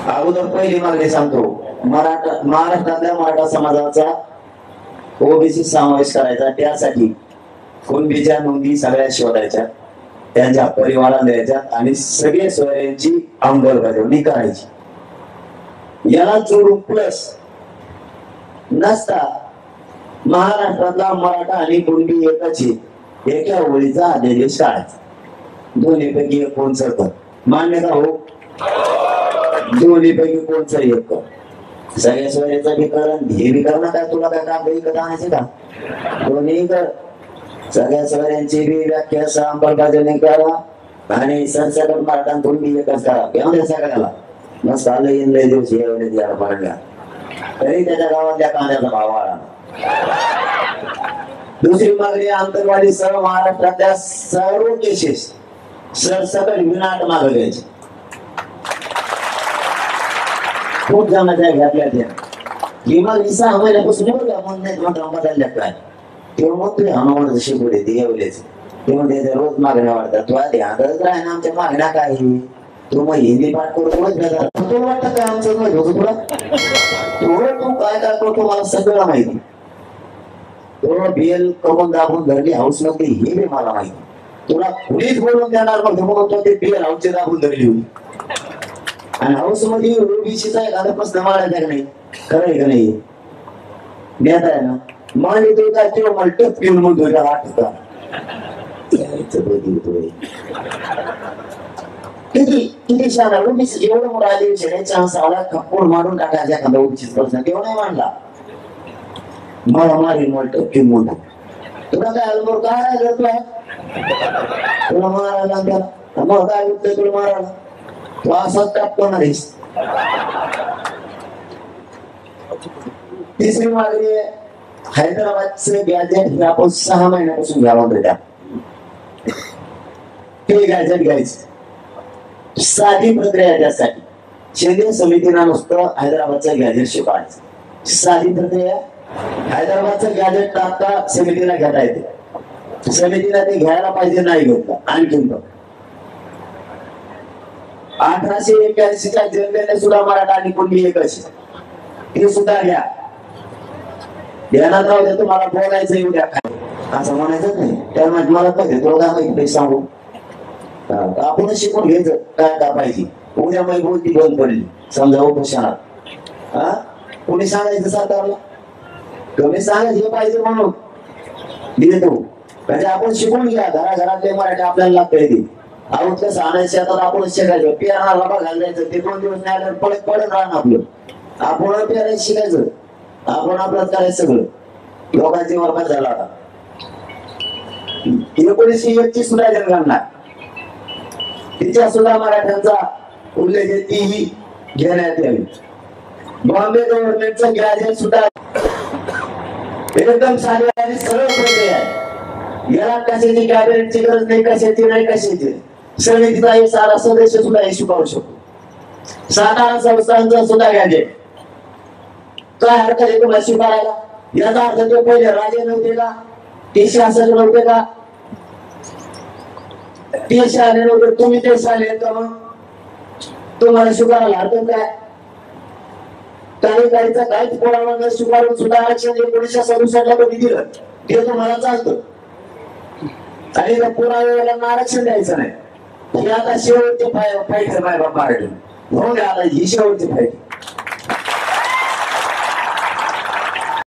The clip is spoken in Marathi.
अगोदर पहिली मागणी सांगतो, महाराष्ट्रातल्या मराठा समाजाचा ओबीसी समावेश करायचा, त्यासाठी कुणबीच्या नोंदी सगळ्या शोधायच्या, त्यांच्या परिवाराला द्यायच्या आणि सगळे सोयऱ्यांची अंमलबजावणी करायची। याला जोडून प्लस नसता महाराष्ट्रातला मराठा आणि कुणबी एकाची एका ओळीचा अध्यादेश काढायचा। दोन्हीपैकी एक कोण सरकार मान्य का हो? दोन्हीपैकी कोणचं एक कर। सगळ्या सोयऱ्याचं बी कर, हे बी कर ना, काय तुला काय काम विकत आणायचे का? दोन्ही कर, सगळ्या सोयऱ्यांची बी व्याख्या अंमलबजावणी करा आणि सरसकट मराठा कुणबी एकच करा। एवढ्या सगळ्याला मस्त आलं येईन लय दिवशी एवढे द्यायला पडल्या, तरी त्याच्या गावातल्या कांद्याचा भाव वाढला। दुसरी मागणी, आंतरवादी सर्व महाराष्ट्रातल्या सर्व केसेस सरसकट विनाट मागे घ्यायचे। खूप जणांच्या घातल्या त्या की मग 6 महिन्यापासून मन नाही बदलल्या काय तेव्हा मग तुझ्या हनुमान शिकवले ते एवढेच तेव्हा त्याच्या रोज मागण्या वाढतात। तू आधी आदरच राह ना, आमच्या मागण्या काय तू मग हिंदी पाठ करून वाटत काय आमचं माहिती होतं तुला? तू काय काय करतो मला सगळं माहिती। तो बेल कमून दाबून धरली हाऊस मध्ये हे बी मला माहिती। तुला कुणीच बोलून देणार मग म्हणतो ते बेल हाऊसचे दाबून धरली होती आणि हाऊस मध्ये ओबीसीचा एखादा प्रश्न मारायचा का नाही? खरं आहे का नाही? नेता आहे ना माने तो काय तेव्हा मला टप घेऊन म्हणतो का आठवता किती शाळा ओबीसी एवढं मोठा आदेश आहे, साला कपूर मारून टाकायचा एखादा ओबीसीचा प्रश्न तेव्हा नाही मांडला। मला मारीन मला टप घेऊन म्हणतो तुला काय अनुभव काय करतोय? तुला मारायला त्याला मग काय होतं तुला मारायला? तू असाच टाकतो नाहीस। तिसरी मागणी आहे, हैदराबादचे गॅजेट आपण 6 महिन्यापासून घ्यावं होतं त्या ते गॅजेट घ्यायचं। साधी प्रक्रिया आहे त्यासाठी, केंद्रीय समितीला नुसतं हैदराबादचं गॅजेट शिकवायचं। साधी प्रक्रिया, हैदराबादचं गॅजेट टाकता समितीला घेता येते, समितीला ते घ्यायला पाहिजे नाही घेतलं। आणखीन 1881च्या जनतेने सुद्धा मराठा आणि कुणबी एकच ते सुद्धा घ्या, ध्यानात राहू दे। तुम्हाला बोलायचं येऊ द्या असं म्हणायचं नाही, त्यामुळे मला पाहिजे तुला काय माहिती सांगू, आपणच शिकून घ्यायचं काय काय पाहिजे। उद्या माहिती बोलती बंद पडली समजा उपोषणात, कोणी सांगायचं सरकारला? तुम्ही सांगायचं पाहिजे म्हणून देतो, म्हणजे आपण शिकून घ्या। घराघरातले मराठी आपल्याला लागते आहोत कसं आणायचं आता आपण शिकायचं, पेराला बघायला जायचं, ते 2 दिवस नाही आलं पडत राहणं आपलं, आपण पेरायचं शिकायचं, आपण आपलं करायचं सगळं। लोकांची वर्गात झाला आता 1901 सुद्धा जनगणना तिच्या सुद्धा मराठ्यांचा उल्लेख आहे, तीही घेण्यात यावी। बॉम्बे गव्हर्नमेंटचं गॅजेट सुद्धा एकदम साधी आणि सरळ प्रक्रिया आहे, याला कशाची कॅबिनेटची गरज नाही, कशाची नाही कशाची। समितीचा हे सारा सदस्य सुद्धा हे शिकवू शकतो। साधारण संस्थांचा सुद्धा गॅजेट काय हरकत आहे तुम्हाला शिकायला? याचा अर्थ ते पहिले राजे नव्हते का? ते शासक नव्हते का? ते शाले नव्हते, तुम्ही ते शाले का? मग तुम्हाला शिकायला हरकत काय? काहीच पोरांना न स्वीकारून सुद्धा आरक्षण 1967 कधी दिलं ते तुम्हाला चालतं, आणि पोरांना आरक्षण द्यायचं नाही। हे आता शेवटचे फाईट आहे बाबा, म्हणून आता ही शेवटची फाईट